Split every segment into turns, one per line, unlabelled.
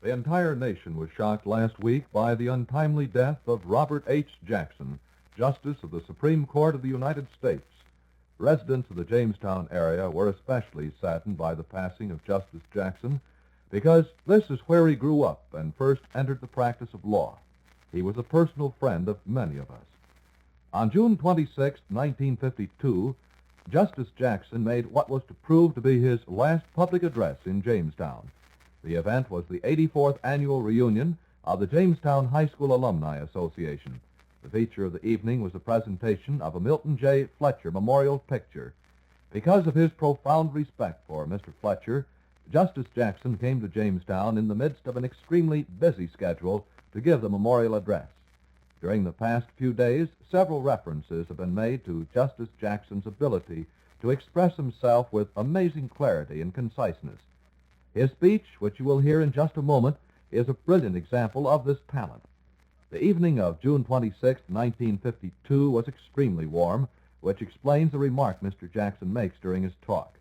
The entire nation was shocked last week by the untimely death of Robert H. Jackson, Justice of the Supreme Court of the United States. Residents of the Jamestown area were especially saddened by the passing of Justice Jackson because this is where he grew up and first entered the practice of law. He was a personal friend of many of us. On June 26, 1952, Justice Jackson made what was to prove to be his last public address in Jamestown. The event was the 84th annual reunion of the Jamestown High School Alumni Association. The feature of the evening was a presentation of a Milton J. Fletcher memorial picture. Because of his profound respect for Mr. Fletcher, Justice Jackson came to Jamestown in the midst of an extremely busy schedule to give the memorial address. During the past few days, several references have been made to Justice Jackson's ability to express himself with amazing clarity and conciseness. His speech, which you will hear in just a moment, is a brilliant example of this talent. The evening of June 26, 1952 was extremely warm, which explains the remark Mr. Jackson makes during his talk.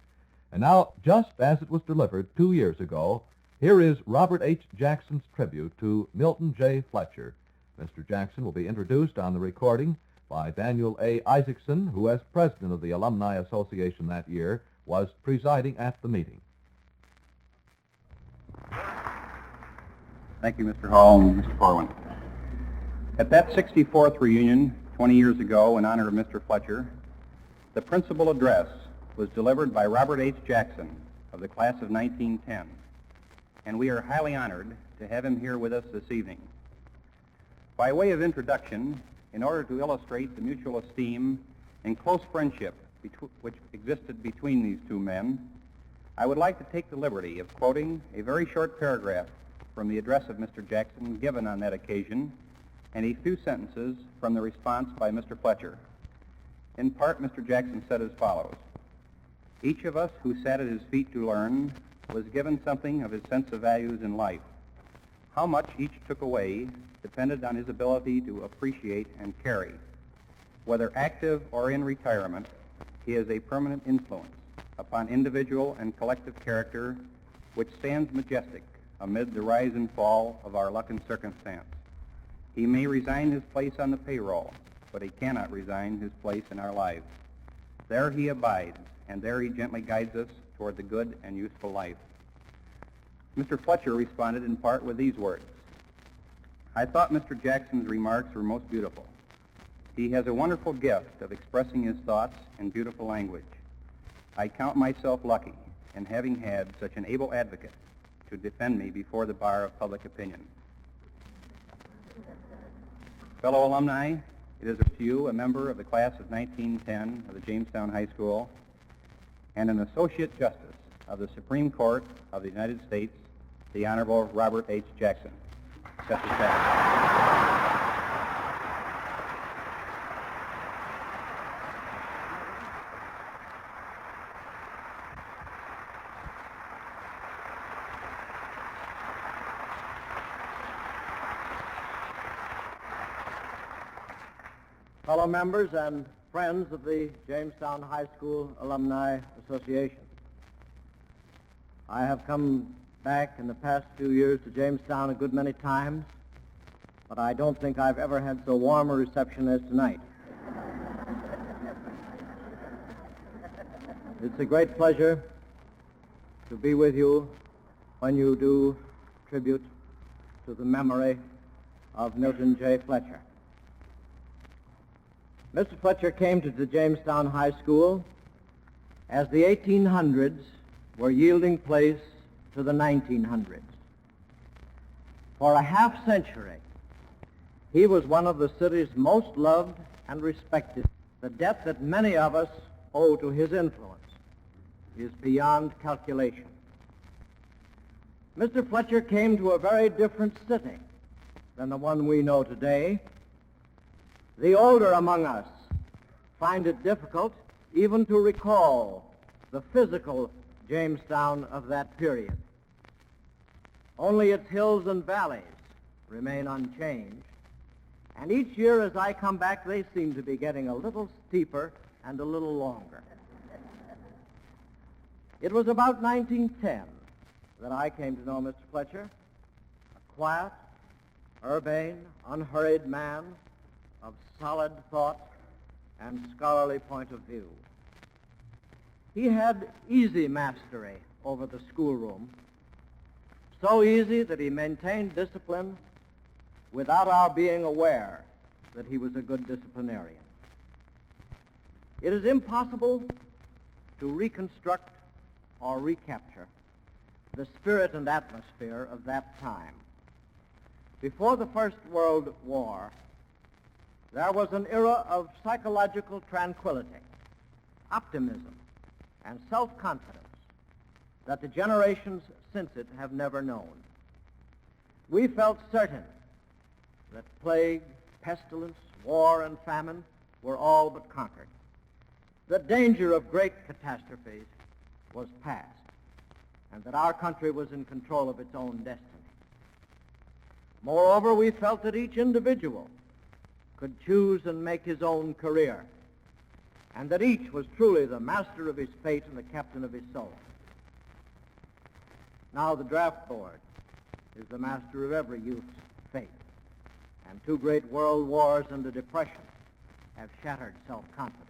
And now, just as it was delivered 2 years ago, here is Robert H. Jackson's tribute to Milton J. Fletcher. Mr. Jackson will be introduced on the recording by Daniel A. Isaacson, who, as president of the Alumni Association that year, was presiding at the meeting.
Thank you, Mr. Hall and Mr. Corwin. At that 64th reunion 20 years ago in honor of Mr. Fletcher, the principal address was delivered by Robert H. Jackson of the class of 1910, and we are highly honored to have him here with us this evening. By way of introduction, in order to illustrate the mutual esteem and close friendship which existed between these two men, I would like to take the liberty of quoting a very short paragraph from the address of Mr. Jackson given on that occasion, and a few sentences from the response by Mr. Fletcher. In part, Mr. Jackson said as follows: "Each of us who sat at his feet to learn was given something of his sense of values in life. How much each took away depended on his ability to appreciate and carry. Whether active or in retirement, he has a permanent influence upon individual and collective character which stands majestic amid the rise and fall of our luck and circumstance. He may resign his place on the payroll, but he cannot resign his place in our lives. There he abides, and there he gently guides us toward the good and useful life." Mr. Fletcher responded in part with these words: "I thought Mr. Jackson's remarks were most beautiful. He has a wonderful gift of expressing his thoughts in beautiful language. I count myself lucky in having had such an able advocate to defend me before the bar of public opinion." Fellow alumni, it is to you, a member of the class of 1910 of the Jamestown High School and an Associate Justice of the Supreme Court of the United States, the Honorable Robert H. Jackson. Justice Jackson.
Fellow members and friends of the Jamestown High School Alumni Association, I have come back in the past few years to Jamestown a good many times, but I don't think I've ever had so warm a reception as tonight. It's a great pleasure to be with you when you do tribute to the memory of Milton J. Fletcher. Mr. Fletcher came to the Jamestown High School as the 1800s were yielding place to the 1900s. For a half century, he was one of the city's most loved and respected. The debt that many of us owe to his influence is beyond calculation. Mr. Fletcher came to a very different city than the one we know today. The older among us find it difficult even to recall the physical Jamestown of that period. Only its hills and valleys remain unchanged, and each year as I come back, they seem to be getting a little steeper and a little longer. It was about 1910 that I came to know Mr. Fletcher, quiet, urbane, unhurried man of solid thought and scholarly point of view. He had easy mastery over the schoolroom, so easy that he maintained discipline without our being aware that he was a good disciplinarian. It is impossible to reconstruct or recapture the spirit and atmosphere of that time. Before the First World War, there was an era of psychological tranquility, optimism, and self-confidence that the generations since it have never known. We felt certain that plague, pestilence, war, and famine were all but conquered. The danger of great catastrophes was past, and that our country was in control of its own destiny. Moreover, we felt that each individual could choose and make his own career, and that each was truly the master of his fate and the captain of his soul. Now the draft board is the master of every youth's fate, and two great world wars and a depression have shattered self-confidence.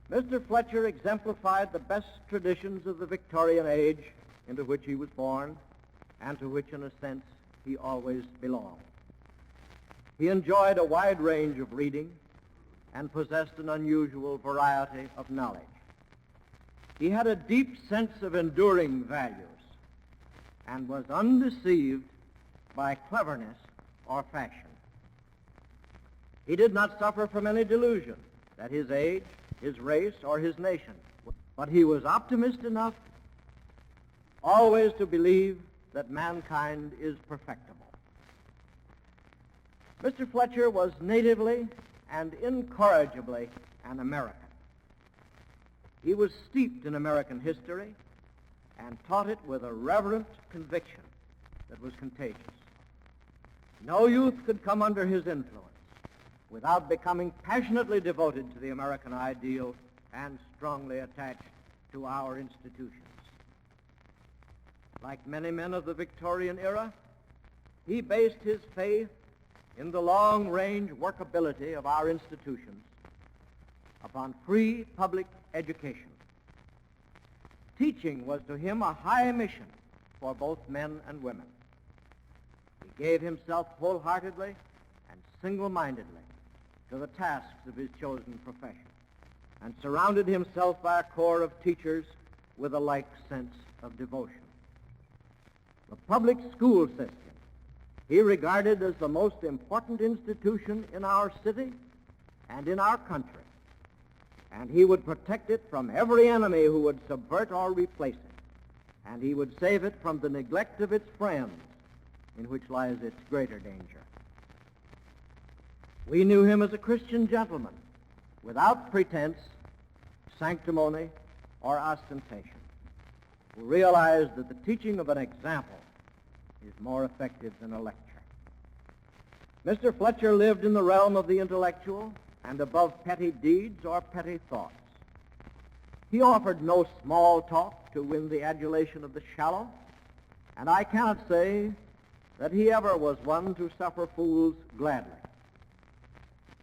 Mr. Fletcher exemplified the best traditions of the Victorian age into which he was born and to which, in a sense, he always belonged. He enjoyed a wide range of reading and possessed an unusual variety of knowledge. He had a deep sense of enduring values and was undeceived by cleverness or fashion. He did not suffer from any delusion that his age, his race, or his nation, but he was optimist enough always to believe that mankind is perfectible. Mr. Fletcher was natively and incorrigibly an American. He was steeped in American history and taught it with a reverent conviction that was contagious. No youth could come under his influence without becoming passionately devoted to the American ideal and strongly attached to our institutions. Like many men of the Victorian era, he based his faith in the long-range workability of our institutions upon free public education. Teaching was to him a high mission for both men and women. He gave himself wholeheartedly and single-mindedly to the tasks of his chosen profession and surrounded himself by a corps of teachers with a like sense of devotion. The public school system he regarded as the most important institution in our city and in our country, and he would protect it from every enemy who would subvert or replace it, and he would save it from the neglect of its friends, in which lies its greater danger. We knew him as a Christian gentleman, without pretense, sanctimony, or ostentation, who realized that the teaching of an example is more effective than a lecture. Mr. Fletcher lived in the realm of the intellectual and above petty deeds or petty thoughts. He offered no small talk to win the adulation of the shallow, and I cannot say that he ever was one to suffer fools gladly.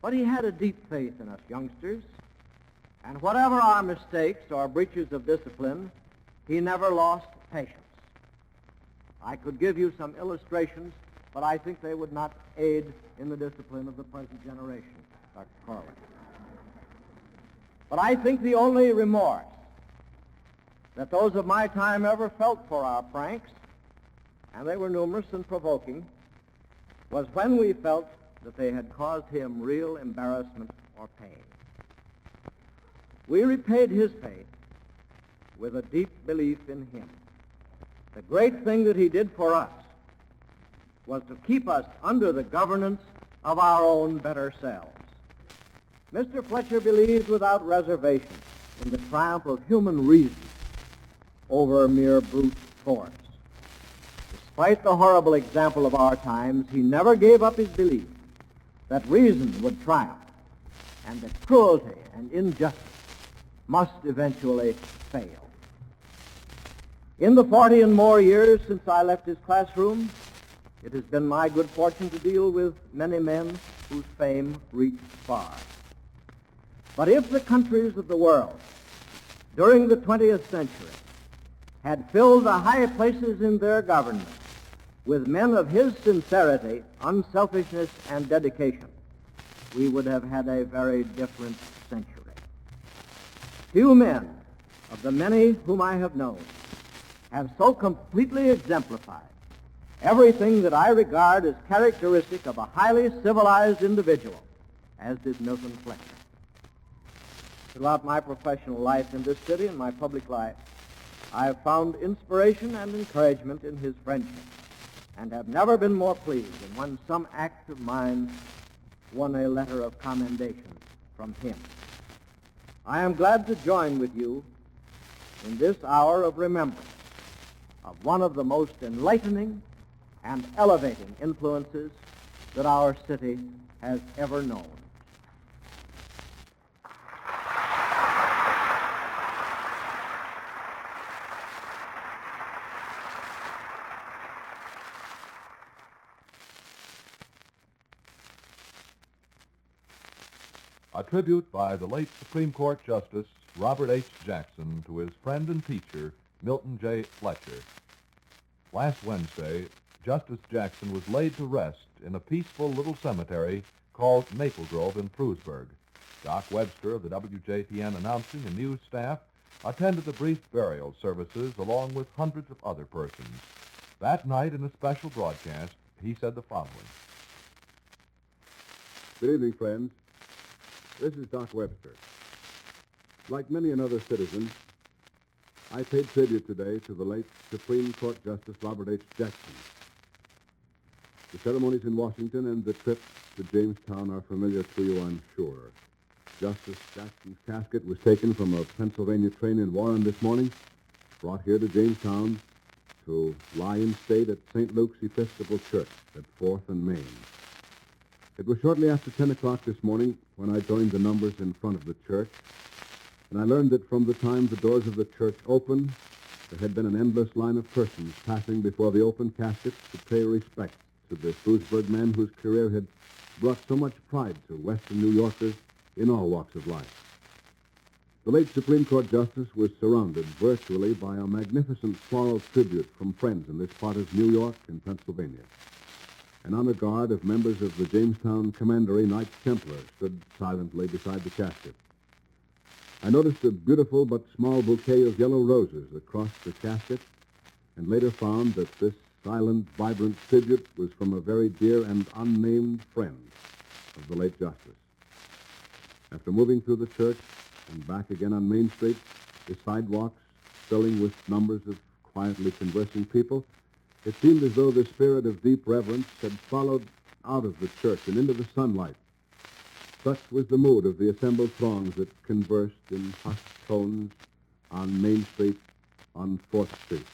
But he had a deep faith in us youngsters, and whatever our mistakes or breaches of discipline, he never lost patience. I could give you some illustrations, but I think they would not aid in the discipline of the present generation, Dr. Corwin. But I think the only remorse that those of my time ever felt for our pranks, and they were numerous and provoking, was when we felt that they had caused him real embarrassment or pain. We repaid his faith with a deep belief in him. The great thing that he did for us was to keep us under the governance of our own better selves. Mr. Fletcher believed without reservation in the triumph of human reason over mere brute force. Despite the horrible example of our times, he never gave up his belief that reason would triumph and that cruelty and injustice must eventually fail. In the 40 and more years since I left his classroom, it has been my good fortune to deal with many men whose fame reached far. But if the countries of the world during the 20th century had filled the high places in their government with men of his sincerity, unselfishness, and dedication, we would have had a very different century. Few men of the many whom I have known have so completely exemplified everything that I regard as characteristic of a highly civilized individual as did Milton Fletcher. Throughout my professional life in this city and my public life, I have found inspiration and encouragement in his friendship and have never been more pleased than when some act of mine won a letter of commendation from him. I am glad to join with you in this hour of remembrance of one of the most enlightening and elevating influences that our city has ever known.
A tribute by the late Supreme Court Justice Robert H. Jackson to his friend and teacher, Milton J. Fletcher. Last Wednesday, Justice Jackson was laid to rest in a peaceful little cemetery called Maple Grove in Frewsburg. Doc Webster of the WJTN announcing and news staff attended the brief burial services along with hundreds of other persons. That night in a special broadcast, he said the following.
Good evening, friends. This is Doc Webster. Like many another citizen, I paid tribute today to the late Supreme Court Justice Robert H. Jackson. The ceremonies in Washington and the trip to Jamestown are familiar to you, I'm sure. Justice Jackson's casket was taken from a Pennsylvania train in Warren this morning, brought here to Jamestown to lie in state at St. Luke's Episcopal Church at 4th and Main. It was shortly after 10 o'clock this morning when I joined the numbers in front of the church, and I learned that from the time the doors of the church opened, there had been an endless line of persons passing before the open caskets to pay respect to the Frewsburg man whose career had brought so much pride to Western New Yorkers in all walks of life. The late Supreme Court Justice was surrounded virtually by a magnificent floral tribute from friends in this part of New York and Pennsylvania. An honor guard of members of the Jamestown Commandery Knights Templar stood silently beside the casket. I noticed a beautiful but small bouquet of yellow roses across the casket, and later found that this silent, vibrant tribute was from a very dear and unnamed friend of the late Justice. After moving through the church and back again on Main Street, the sidewalks filling with numbers of quietly conversing people, it seemed as though the spirit of deep reverence had followed out of the church and into the sunlight. Such was the mood of the assembled throngs that conversed in hushed tones on Main Street, on 4th Street.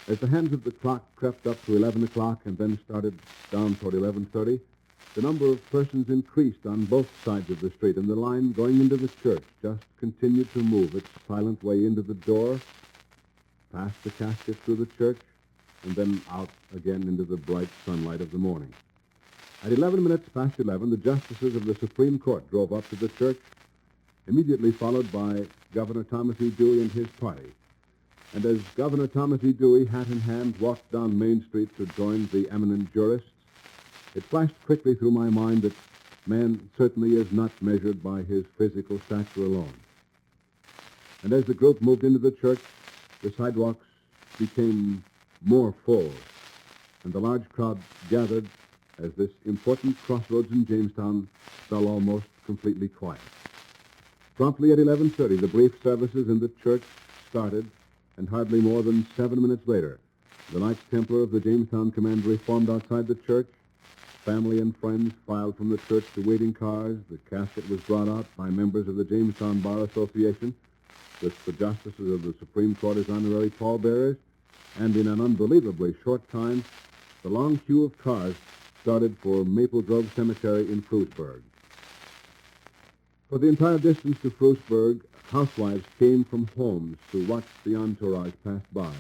As the hands of the clock crept up to 11 o'clock and then started down toward 11:30, the number of persons increased on both sides of the street, and the line going into the church just continued to move its silent way into the door, past the casket through the church, and then out again into the bright sunlight of the morning. At 11 minutes past 11, the justices of the Supreme Court drove up to the church, immediately followed by Governor Thomas E. Dewey and his party. And as Governor Thomas E. Dewey, hat in hand, walked down Main Street to join the eminent jurists, it flashed quickly through my mind that man certainly is not measured by his physical stature alone. And as the group moved into the church, the sidewalks became more full, and the large crowd gathered as this important crossroads in Jamestown fell almost completely quiet. Promptly at 11:30, the brief services in the church started, and hardly more than 7 minutes later, the Knights Templar of the Jamestown Commandery formed outside the church. Family and friends filed from the church to waiting cars. The casket was brought out by members of the Jamestown Bar Association, with the justices of the Supreme Court as honorary pallbearers, and in an unbelievably short time, the long queue of cars started for Maple Grove Cemetery in Frewsburg. For the entire distance to Frewsburg, housewives came from homes to watch the entourage pass by.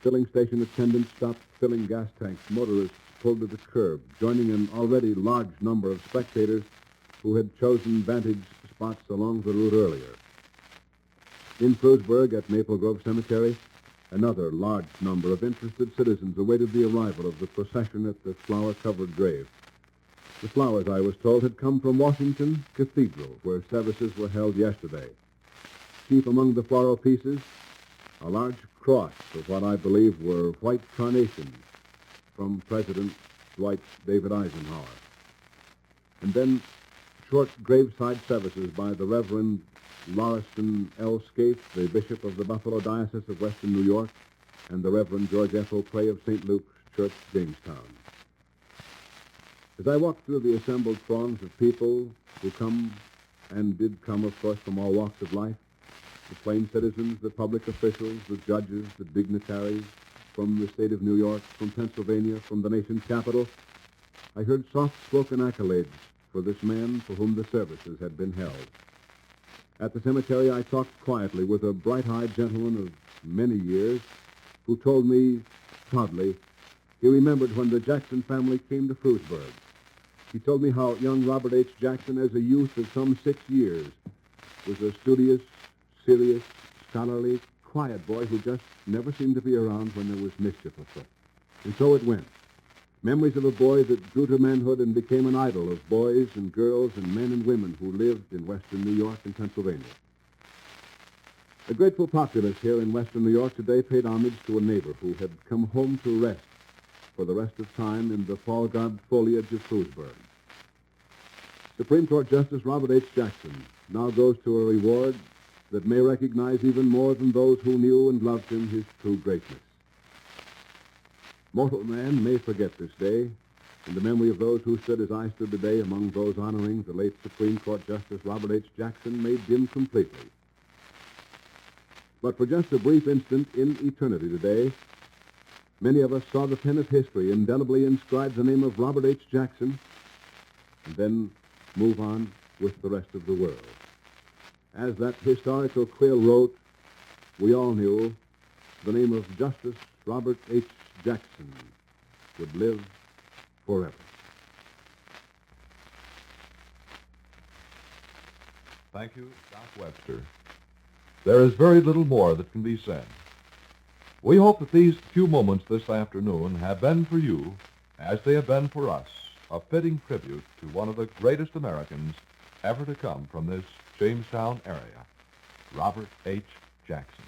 Filling station attendants stopped filling gas tanks. Motorists pulled to the curb, joining an already large number of spectators who had chosen vantage spots along the route earlier. In Frewsburg, at Maple Grove Cemetery, another large number of interested citizens awaited the arrival of the procession at the flower-covered grave. The flowers, I was told, had come from Washington Cathedral, where services were held yesterday. Chief among the floral pieces, a large cross of what I believe were white carnations from President Dwight David Eisenhower. And then short graveside services by the Reverend Lauriston L. Scaife, the Bishop of the Buffalo Diocese of Western New York, and the Reverend George F. O'Clay of St. Luke's Church, Jamestown. As I walked through the assembled throngs of people who come, and did come, of course, from all walks of life, the plain citizens, the public officials, the judges, the dignitaries, from the state of New York, from Pennsylvania, from the nation's capital, I heard soft-spoken accolades for this man for whom the services had been held. At the cemetery, I talked quietly with a bright-eyed gentleman of many years who told me, proudly, he remembered when the Jackson family came to Frewsburg. He told me how young Robert H. Jackson, as a youth of some 6 years, was a studious, serious, scholarly, quiet boy who just never seemed to be around when there was mischief afoot. And so it went. Memories of a boy that grew to manhood and became an idol of boys and girls and men and women who lived in western New York and Pennsylvania. The grateful populace here in western New York today paid homage to a neighbor who had come home to rest for the rest of time in the fall-garbed foliage of Frewsburg. Supreme Court Justice Robert H. Jackson now goes to a reward that may recognize even more than those who knew and loved him his true greatness. Mortal man may forget this day, and the memory of those who stood as I stood today among those honoring the late Supreme Court Justice Robert H. Jackson may dim completely. But for just a brief instant in eternity today, many of us saw the pen of history indelibly inscribe the name of Robert H. Jackson, and then move on with the rest of the world. As that historical quill wrote, we all knew the name of Justice Robert H. Jackson would live forever.
Thank you, Doc Webster. There is very little more that can be said. We hope that these few moments this afternoon have been for you, as they have been for us, a fitting tribute to one of the greatest Americans ever to come from this Jamestown area, Robert H. Jackson.